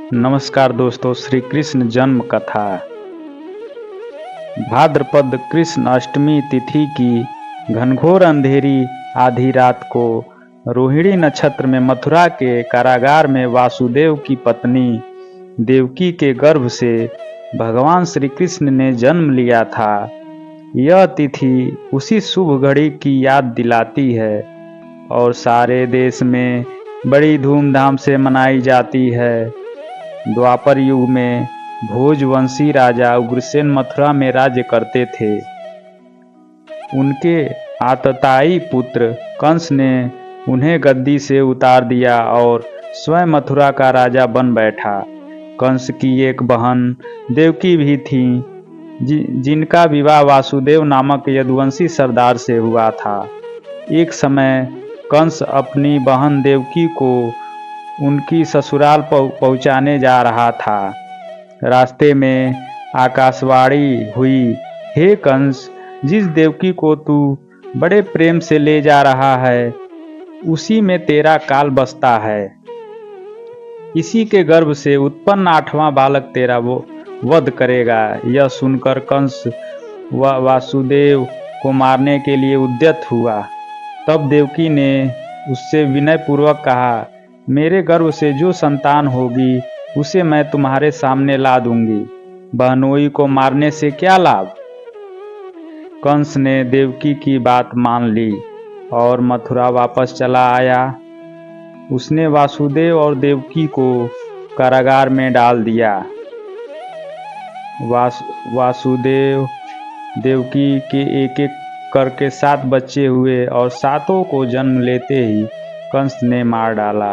नमस्कार दोस्तों, श्री कृष्ण जन्म कथा। भाद्रपद कृष्ण अष्टमी तिथि की घनघोर अंधेरी आधी रात को रोहिणी नक्षत्र में मथुरा के कारागार में वासुदेव की पत्नी देवकी के गर्भ से भगवान श्री कृष्ण ने जन्म लिया था। यह तिथि उसी शुभ घड़ी की याद दिलाती है और सारे देश में बड़ी धूमधाम से मनाई जाती है। द्वापर युग में भोजवंशी राजा उग्रसेन मथुरा में राज्य करते थे। उनके आतताई पुत्र कंस ने उन्हें गद्दी से उतार दिया और स्वयं मथुरा का राजा बन बैठा। कंस की एक बहन देवकी भी थी, जिनका विवाह वासुदेव नामक यदुवंशी सरदार से हुआ था। एक समय कंस अपनी बहन देवकी को उनकी ससुराल पहुंचाने जा रहा था। रास्ते में आकाशवाणी हुई, हे कंस, जिस देवकी को तू बड़े प्रेम से ले जा रहा है, उसी में तेरा काल बसता है। इसी के गर्भ से उत्पन्न 8वां बालक तेरा वो वध करेगा। यह सुनकर कंस वासुदेव को मारने के लिए उद्यत हुआ। तब देवकी ने उससे विनय पूर्वक कहा, मेरे गर्भ से जो संतान होगी उसे मैं तुम्हारे सामने ला दूंगी। बहनोई को मारने से क्या लाभ। कंस ने देवकी की बात मान ली और मथुरा वापस चला आया। उसने वासुदेव और देवकी को कारागार में डाल दिया। वासुदेव देवकी के एक एक करके 7 बच्चे हुए और 7 को जन्म लेते ही कंस ने मार डाला।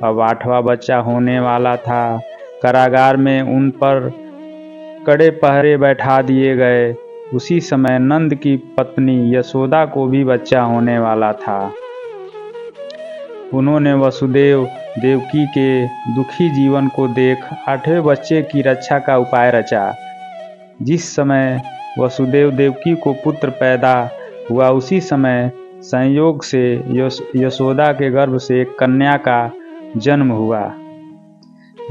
अब 8वां बच्चा होने वाला था। कारागार में उन पर कड़े पहरे बैठा दिए गए। उसी समय नंद की पत्नी यशोदा को भी बच्चा होने वाला था। उन्होंने वसुदेव देवकी के दुखी जीवन को देख 8वें बच्चे की रक्षा का उपाय रचा। जिस समय वसुदेव देवकी को पुत्र पैदा हुआ, उसी समय संयोग से यशोदा के गर्भ से एक कन्या का जन्म हुआ,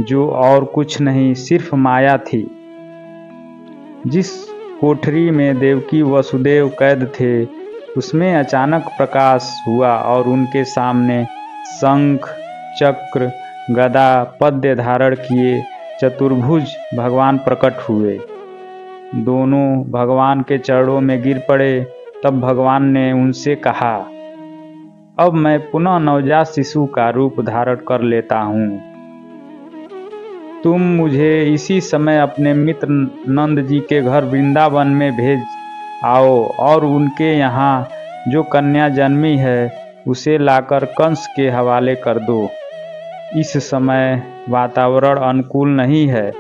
जो और कुछ नहीं सिर्फ माया थी। जिस कोठरी में देवकी वसुदेव कैद थे, उसमें अचानक प्रकाश हुआ और उनके सामने शंख, चक्र, गदा, पद्य धारण किए चतुर्भुज भगवान प्रकट हुए। दोनों भगवान के चरणों में गिर पड़े। तब भगवान ने उनसे कहा, अब मैं पुनः नवजात शिशु का रूप धारण कर लेता हूँ। तुम मुझे इसी समय अपने मित्र नंद जी के घर वृंदावन में भेज आओ और उनके यहाँ जो कन्या जन्मी है उसे लाकर कंस के हवाले कर दो। इस समय वातावरण अनुकूल नहीं है,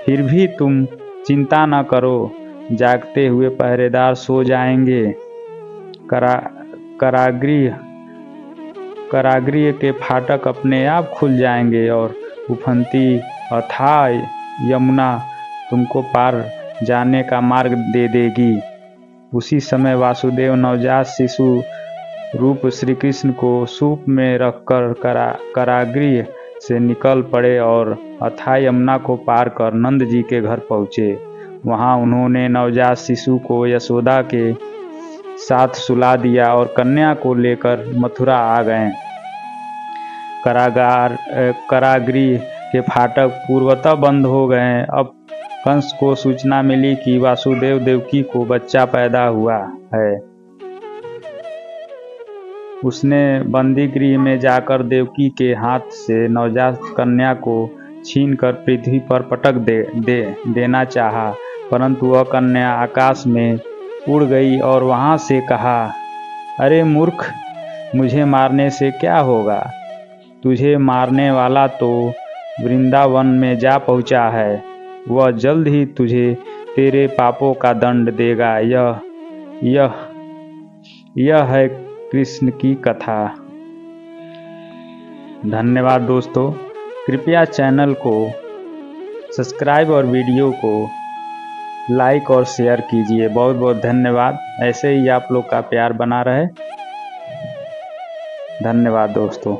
फिर भी तुम चिंता न करो, जागते हुए पहरेदार सो जाएंगे। कारागृह के फाटक अपने आप खुल जाएंगे और उफनती अथाह यमुना तुमको पार जाने का मार्ग दे देगी। उसी समय वासुदेव नवजात शिशु रूप श्री कृष्ण को सूप में रखकर कारागृह से निकल पड़े और अथाह यमुना को पार कर नंद जी के घर पहुँचे। वहाँ उन्होंने नवजात शिशु को यशोदा के साथ सुला दिया और कन्या को लेकर मथुरा आ गए। कारागृह के फाटक पूर्वतः बंद हो गए। अब कंस को सूचना मिली कि वासुदेव देवकी को बच्चा पैदा हुआ है। उसने बंदी गृह में जाकर देवकी के हाथ से नवजात कन्या को छीनकर पृथ्वी पर पटक देना चाहा, परंतु वह कन्या आकाश में उड़ गई और वहां से कहा, अरे मूर्ख, मुझे मारने से क्या होगा। तुझे मारने वाला तो वृंदावन में जा पहुंचा है। वह जल्द ही तुझे तेरे पापों का दंड देगा। यह है कृष्ण की कथा। धन्यवाद दोस्तों। कृपया चैनल को सब्सक्राइब और वीडियो को लाइक और शेयर कीजिए। बहुत बहुत धन्यवाद। ऐसे ही आप लोग का प्यार बना रहे। धन्यवाद दोस्तों।